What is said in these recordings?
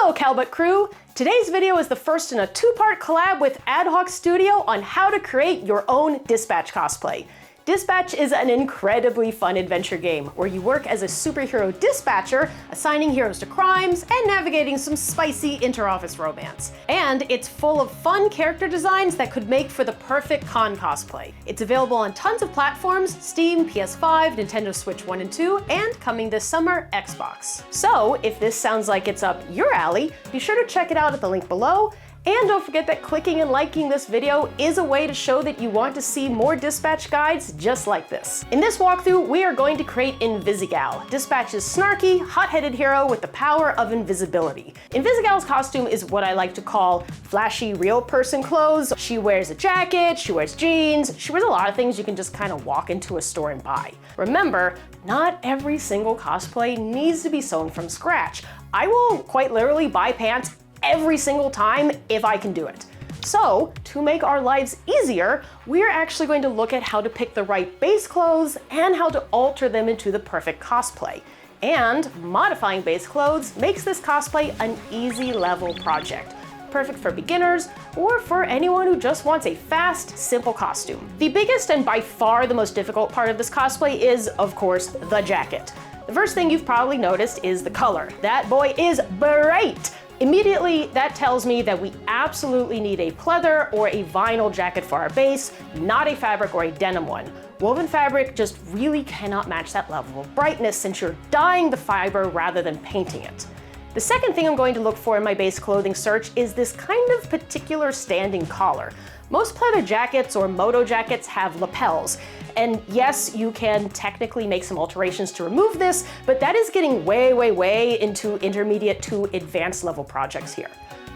Hello, Calbutt crew! Today's video is the first in a two-part collab with Ad Hoc Studio on how to create your own Dispatch cosplay. Dispatch is an incredibly fun adventure game where you work as a superhero dispatcher, assigning heroes to crimes and navigating some spicy inter-office romance. And it's full of fun character designs that could make for the perfect con cosplay. It's available on tons of platforms: Steam, PS5, Nintendo Switch 1 and 2, and coming this summer, Xbox. So if this sounds like it's up your alley, be sure to check it out at the link below. And don't forget that clicking and liking this video is a way to show that you want to see more Dispatch guides just like this. In this walkthrough, we are going to create Invisigal, Dispatch's snarky, hot-headed hero with the power of invisibility. Invisigal's costume is what I like to call flashy real person clothes. She wears a jacket, she wears jeans, she wears a lot of things you can just kind of walk into a store and buy. Remember, not every single cosplay needs to be sewn from scratch. I will quite literally buy pants every single time if I can do it. So, to make our lives easier, we're actually going to look at how to pick the right base clothes and how to alter them into the perfect cosplay. And modifying base clothes makes this cosplay an easy level project, perfect for beginners or for anyone who just wants a fast, simple costume. The biggest and by far the most difficult part of this cosplay is, of course, the jacket. The first thing you've probably noticed is the color. That boy is bright! Immediately, that tells me that we absolutely need a pleather or a vinyl jacket for our base, not a fabric or a denim one. Woven fabric just really cannot match that level of brightness since you're dyeing the fiber rather than painting it. The second thing I'm going to look for in my base clothing search is this kind of particular standing collar. Most pleather jackets or moto jackets have lapels. And yes, you can technically make some alterations to remove this, but that is getting way into intermediate to advanced level projects here.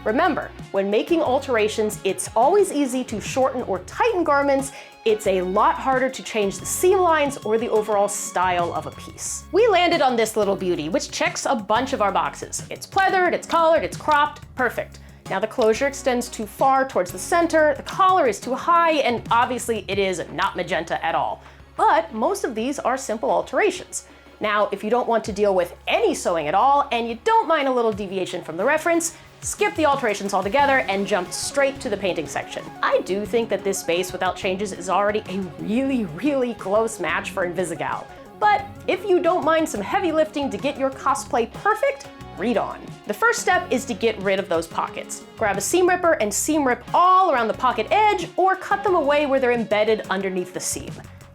Remember, when making alterations, it's always easy to shorten or tighten garments. It's a lot harder to change the seam lines or the overall style of a piece. We landed on this little beauty, which checks a bunch of our boxes. It's pleathered, it's collared, it's cropped, perfect. Now the closure extends too far towards the center, the collar is too high, and obviously it is not magenta at all. But most of these are simple alterations. Now, if you don't want to deal with any sewing at all, and you don't mind a little deviation from the reference, skip the alterations altogether and jump straight to the painting section. I do think that this base without changes is already a really close match for Invisigal. But if you don't mind some heavy lifting to get your cosplay perfect, read on. The first step is to get rid of those pockets. Grab a seam ripper and seam rip all around the pocket edge or cut them away where they're embedded underneath the seam.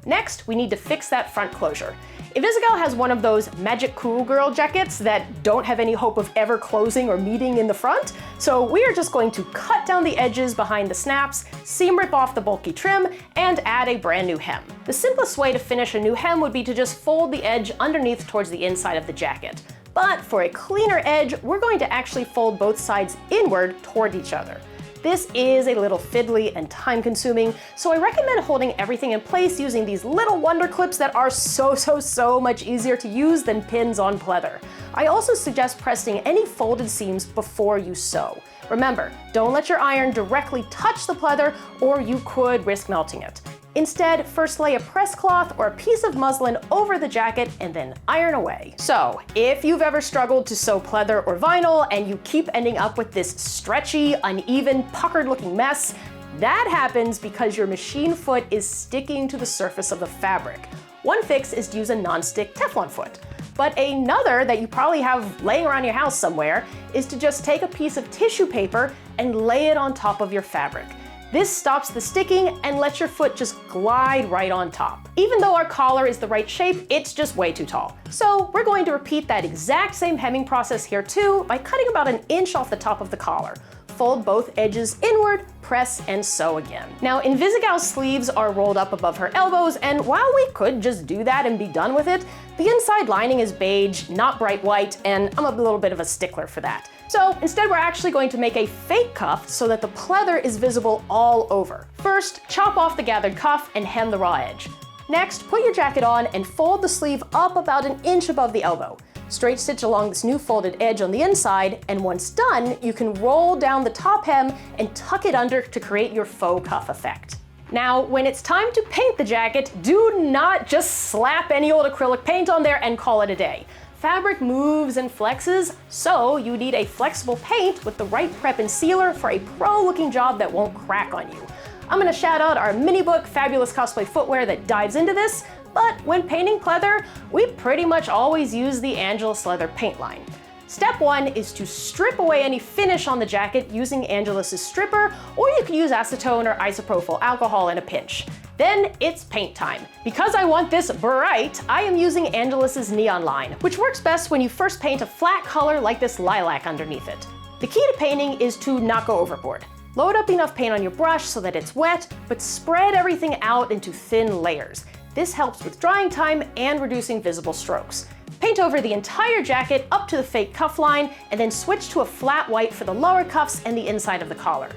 Next, we need to fix that front closure. Invisigal has one of those magic cool girl jackets that don't have any hope of ever closing or meeting in the front, so we are just going to cut down the edges behind the snaps, seam rip off the bulky trim, and add a brand new hem. The simplest way to finish a new hem would be to just fold the edge underneath towards the inside of the jacket. But for a cleaner edge, we're going to actually fold both sides inward toward each other. This is a little fiddly and time-consuming, so I recommend holding everything in place using these little wonder clips that are so much easier to use than pins on pleather. I also suggest pressing any folded seams before you sew. Remember, don't let your iron directly touch the pleather or you could risk melting it. Instead, first lay a press cloth or a piece of muslin over the jacket and then iron away. So, if you've ever struggled to sew pleather or vinyl and you keep ending up with this stretchy, uneven, puckered looking mess, that happens because your machine foot is sticking to the surface of the fabric. One fix is to use a non-stick Teflon foot. But another that you probably have laying around your house somewhere is to just take a piece of tissue paper and lay it on top of your fabric. This stops the sticking and lets your foot just glide right on top. Even though our collar is the right shape, it's just way too tall. So we're going to repeat that exact same hemming process here too by cutting about an inch off the top of the collar. Fold both edges inward, press, and sew again. Now, Invisigal's sleeves are rolled up above her elbows, and while we could just do that and be done with it, the inside lining is beige, not bright white, and I'm a little bit of a stickler for that. So instead, we're actually going to make a fake cuff so that the pleather is visible all over. First, chop off the gathered cuff and hem the raw edge. Next, put your jacket on and fold the sleeve up about an inch above the elbow. Straight stitch along this new folded edge on the inside, and once done, you can roll down the top hem and tuck it under to create your faux cuff effect. Now, when it's time to paint the jacket, do not just slap any old acrylic paint on there and call it a day. fabric moves and flexes, so you need a flexible paint with the right prep and sealer for a pro-looking job that won't crack on you. I'm gonna shout out our mini book, Fabulous Cosplay Footwear, that dives into this, but when painting pleather, we pretty much always use the Angelus leather paint line. Step 1 is to strip away any finish on the jacket using Angelus's stripper, or you can use acetone or isopropyl alcohol in a pinch. Then it's paint time. Because I want this bright, I am using Angelus's neon line, which works best when you first paint a flat color like this lilac underneath it. The key to painting is to not go overboard. Load up enough paint on your brush so that it's wet, but spread everything out into thin layers. This helps with drying time and reducing visible strokes. Paint over the entire jacket up to the fake cuff line, and then switch to a flat white for the lower cuffs and the inside of the collar.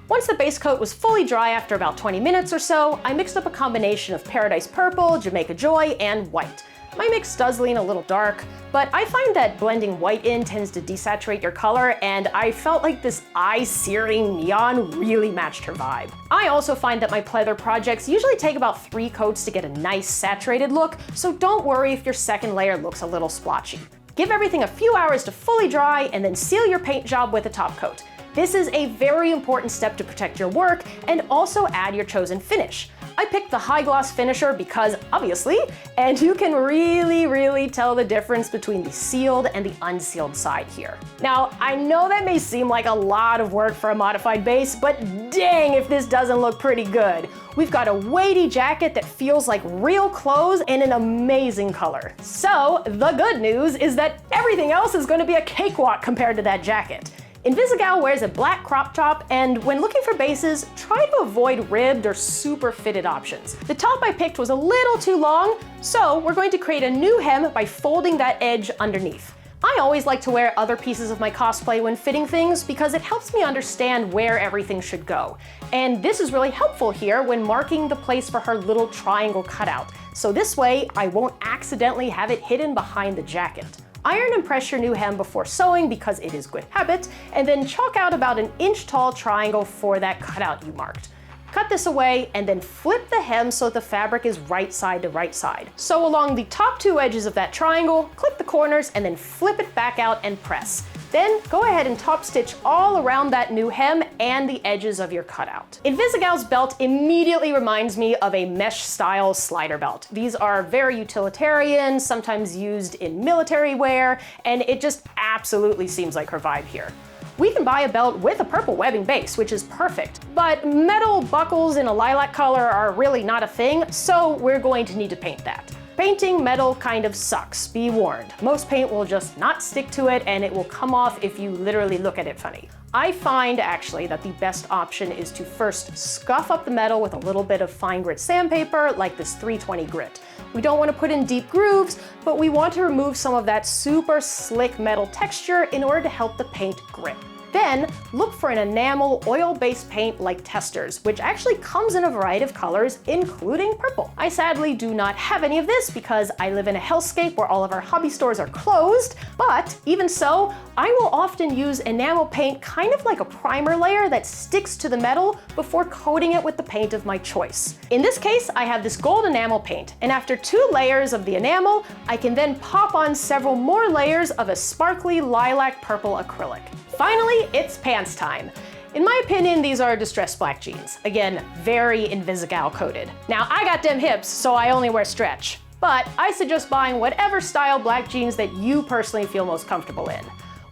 Once the base coat was fully dry after about 20 minutes or so, I mixed up a combination of Paradise Purple, Jamaica Joy, and white. My mix does lean a little dark, but I find that blending white in tends to desaturate your color, and I felt like this eye-searing neon really matched her vibe. I also find that my pleather projects usually take about 3 coats to get a nice saturated look, so don't worry if your second layer looks a little splotchy. Give everything a few hours to fully dry, and then seal your paint job with a top coat. This is a very important step to protect your work and also add your chosen finish. I picked the high gloss finisher because, obviously, and you can really tell the difference between the sealed and the unsealed side here. Now, I know that may seem like a lot of work for a modified base, but dang if this doesn't look pretty good. We've got a weighty jacket that feels like real clothes and an amazing color. So, the good news is that everything else is going to be a cakewalk compared to that jacket. Invisigal wears a black crop top, and when looking for bases, try to avoid ribbed or super fitted options. The top I picked was a little too long, so we're going to create a new hem by folding that edge underneath. I always like to wear other pieces of my cosplay when fitting things because it helps me understand where everything should go. And this is really helpful here when marking the place for her little triangle cutout. So this way, I won't accidentally have it hidden behind the jacket. Iron and press your new hem before sewing because it is good habit, and then chalk out about an inch tall triangle for that cutout you marked. Cut this away and then flip the hem so the fabric is right side to right side. Sew along the top 2 edges of that triangle, clip the corners, and then flip it back out and press. Then go ahead and top stitch all around that new hem and the edges of your cutout. Invisigal's belt immediately reminds me of a mesh style slider belt. These are very utilitarian, sometimes used in military wear, and it just absolutely seems like her vibe here. We can buy a belt with a purple webbing base, which is perfect, but metal buckles in a lilac color are really not a thing, so we're going to need to paint that. Painting metal kind of sucks, be warned. Most paint will just not stick to it, and it will come off if you literally look at it funny. I find actually that the best option is to first scuff up the metal with a little bit of fine grit sandpaper like this 320 grit. We don't want to put in deep grooves, but we want to remove some of that super slick metal texture in order to help the paint grip. Then, look for an enamel oil-based paint like Testors, which actually comes in a variety of colors, including purple. I sadly do not have any of this because I live in a hellscape where all of our hobby stores are closed, but even so, I will often use enamel paint kind of like a primer layer that sticks to the metal before coating it with the paint of my choice. In this case, I have this gold enamel paint, and after 2 layers of the enamel, I can then pop on several more layers of a sparkly lilac purple acrylic. Finally, it's pants time. In my opinion, these are distressed black jeans. Again, very Invisigal coated. Now, I got them hips, so I only wear stretch. But I suggest buying whatever style black jeans that you personally feel most comfortable in.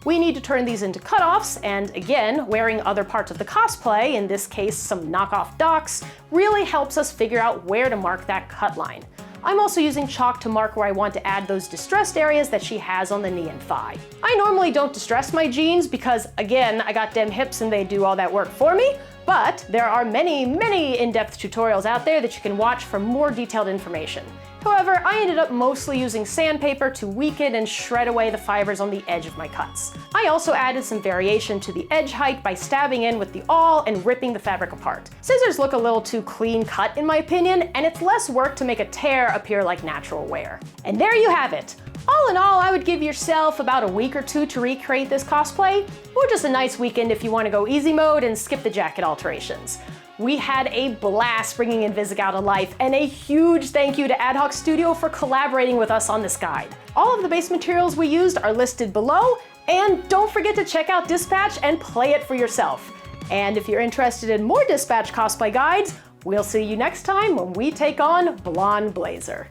We need to turn these into cutoffs, and again, wearing other parts of the cosplay, in this case some knockoff docks, really helps us figure out where to mark that cut line. I'm also using chalk to mark where I want to add those distressed areas that she has on the knee and thigh. I normally don't distress my jeans because, again, I got dem hips and they do all that work for me, but there are many in-depth tutorials out there that you can watch for more detailed information. However, I ended up mostly using sandpaper to weaken and shred away the fibers on the edge of my cuts. I also added some variation to the edge height by stabbing in with the awl and ripping the fabric apart. Scissors look a little too clean cut in my opinion, and it's less work to make a tear appear like natural wear. And there you have it! All in all, I would give yourself about a week or 2 to recreate this cosplay, or just a nice weekend if you want to go easy mode and skip the jacket alterations. We had a blast bringing Invisigal to life, and a huge thank you to Ad Hoc Studio for collaborating with us on this guide. All of the base materials we used are listed below, and don't forget to check out Dispatch and play it for yourself. And if you're interested in more Dispatch cosplay guides, we'll see you next time when we take on Blonde Blazer.